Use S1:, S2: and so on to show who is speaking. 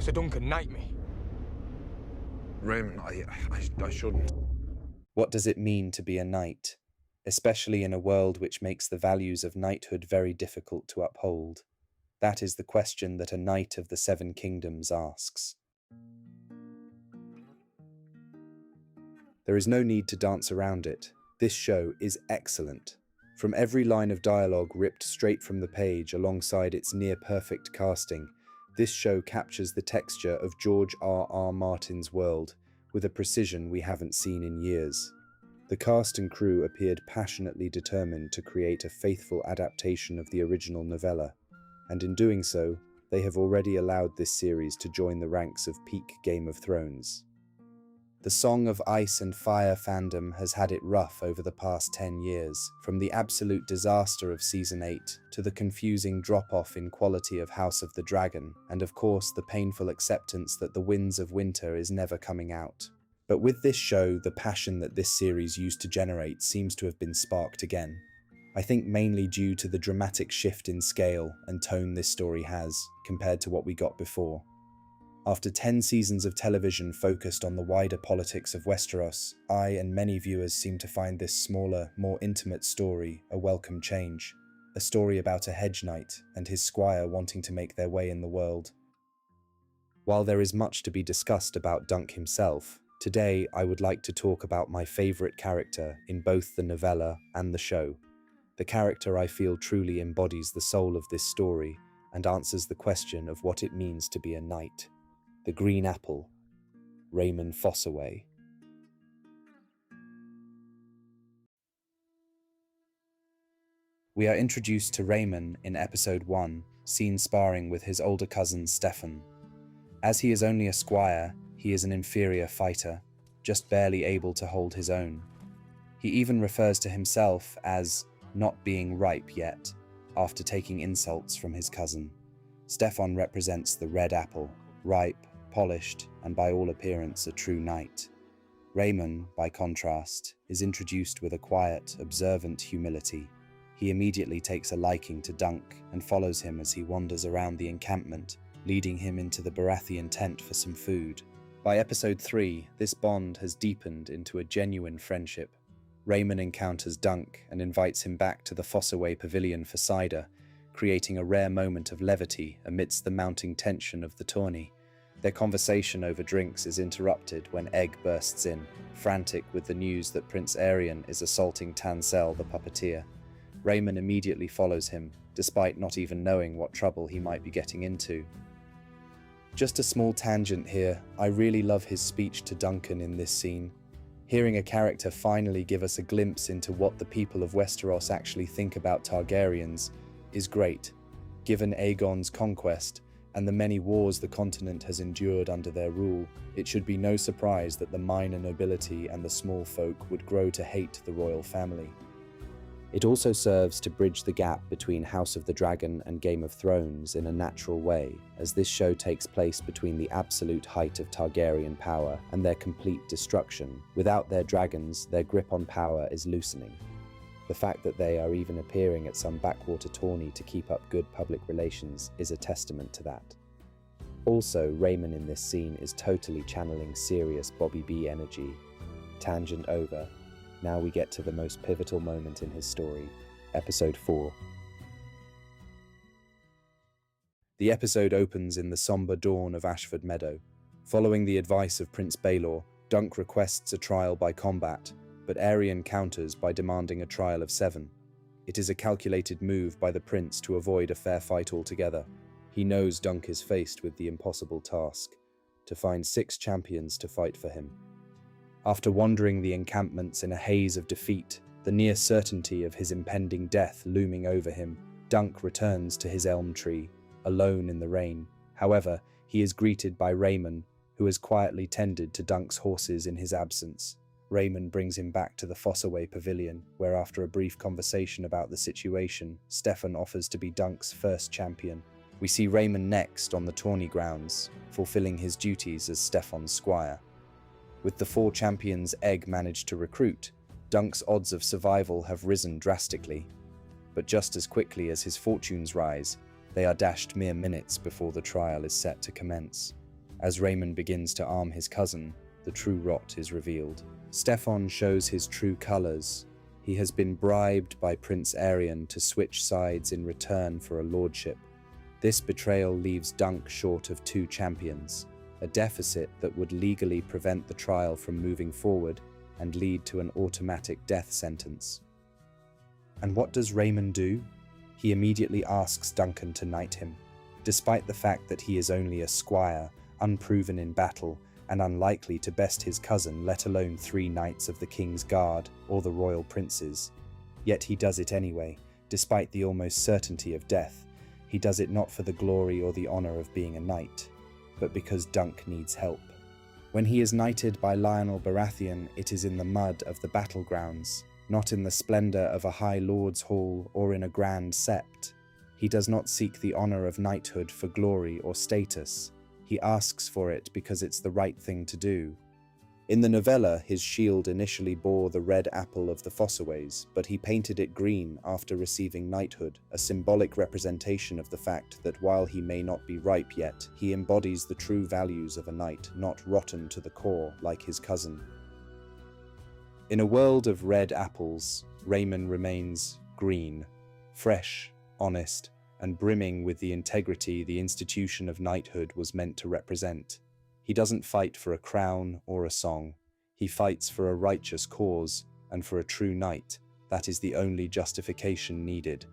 S1: So Duncan, knight me.
S2: Raymon, I shouldn't.
S3: What does it mean to be a knight, especially in a world which makes the values of knighthood very difficult to uphold? That is the question that a knight of the Seven Kingdoms asks. There is no need to dance around it. This show is excellent. From every line of dialogue ripped straight from the page alongside its near-perfect casting, this show captures the texture of George R.R. Martin's world with a precision we haven't seen in years. The cast and crew appeared passionately determined to create a faithful adaptation of the original novella, and in doing so, they have already allowed this series to join the ranks of peak Game of Thrones. The Song of Ice and Fire fandom has had it rough over the past 10 years, from the absolute disaster of Season 8 to the confusing drop-off in quality of House of the Dragon, and of course the painful acceptance that The Winds of Winter is never coming out. But with this show, the passion that this series used to generate seems to have been sparked again. I think mainly due to the dramatic shift in scale and tone this story has, compared to what we got before. After 10 seasons of television focused on the wider politics of Westeros, I and many viewers seem to find this smaller, more intimate story a welcome change. A story about a hedge knight and his squire wanting to make their way in the world. While there is much to be discussed about Dunk himself, today I would like to talk about my favourite character in both the novella and the show. The character I feel truly embodies the soul of this story and answers the question of what it means to be a knight. The Green Apple, Raymun Fossoway. We are introduced to Raymon in episode 1, seen sparring with his older cousin Stefan. As he is only a squire, he is an inferior fighter, just barely able to hold his own. He even refers to himself as not being ripe yet, after taking insults from his cousin. Stefan represents the red apple, ripe, polished, and by all appearance a true knight. Raymon, by contrast, is introduced with a quiet, observant humility. He immediately takes a liking to Dunk and follows him as he wanders around the encampment, leading him into the Baratheon tent for some food. By episode 3, this bond has deepened into a genuine friendship. Raymon encounters Dunk and invites him back to the Fossoway Pavilion for cider, creating a rare moment of levity amidst the mounting tension of the tourney. Their conversation over drinks is interrupted when Egg bursts in, frantic with the news that Prince Aerion is assaulting Tansel the puppeteer. Raymon immediately follows him, despite not even knowing what trouble he might be getting into. Just a small tangent here, I really love his speech to Duncan in this scene. Hearing a character finally give us a glimpse into what the people of Westeros actually think about Targaryens is great. Given Aegon's conquest, and the many wars the continent has endured under their rule, it should be no surprise that the minor nobility and the small folk would grow to hate the royal family. It also serves to bridge the gap between House of the Dragon and Game of Thrones in a natural way, as this show takes place between the absolute height of Targaryen power and their complete destruction. Without their dragons, their grip on power is loosening. The fact that they are even appearing at some backwater tourney to keep up good public relations is a testament to that. Also, Raymon in this scene is totally channeling serious Bobby B energy. Tangent over. Now we get to the most pivotal moment in his story, episode 4. The episode opens in the somber dawn of Ashford Meadow. Following the advice of Prince Baelor, Dunk requests a trial by combat, but Aerion counters by demanding a trial of 7. It is a calculated move by the prince to avoid a fair fight altogether. He knows Dunk is faced with the impossible task, to find 6 champions to fight for him. After wandering the encampments in a haze of defeat, the near certainty of his impending death looming over him, Dunk returns to his elm tree, alone in the rain. However, he is greeted by Raymon, who has quietly tended to Dunk's horses in his absence. Raymon brings him back to the Fossoway Pavilion, where after a brief conversation about the situation, Stefan offers to be Dunk's first champion. We see Raymon next on the Tourney grounds, fulfilling his duties as Stefan's squire. With the 4 champions Egg managed to recruit, Dunk's odds of survival have risen drastically. But just as quickly as his fortunes rise, they are dashed mere minutes before the trial is set to commence. As Raymon begins to arm his cousin, the true rot is revealed. Stefan shows his true colors. He has been bribed by Prince Arian to switch sides in return for a lordship. This betrayal leaves Dunk short of 2 champions, a deficit that would legally prevent the trial from moving forward and lead to an automatic death sentence. And what does Raymon do? He immediately asks Duncan to knight him, despite the fact that he is only a squire, unproven in battle, and unlikely to best his cousin, let alone 3 knights of the King's Guard or the royal princes. Yet he does it anyway, despite the almost certainty of death. He does it not for the glory or the honor of being a knight, but because Dunk needs help. When he is knighted by Lionel Baratheon, it is in the mud of the battlegrounds, not in the splendor of a high lord's hall or in a grand sept. He does not seek the honor of knighthood for glory or status. He asks for it because it's the right thing to do. In the novella, his shield initially bore the red apple of the Fossaways, but he painted it green after receiving knighthood, a symbolic representation of the fact that while he may not be ripe yet, he embodies the true values of a knight, not rotten to the core like his cousin. In a world of red apples, Raymon remains green, fresh, honest, and brimming with the integrity the institution of knighthood was meant to represent. He doesn't fight for a crown or a song. He fights for a righteous cause, and for a true knight, that is the only justification needed.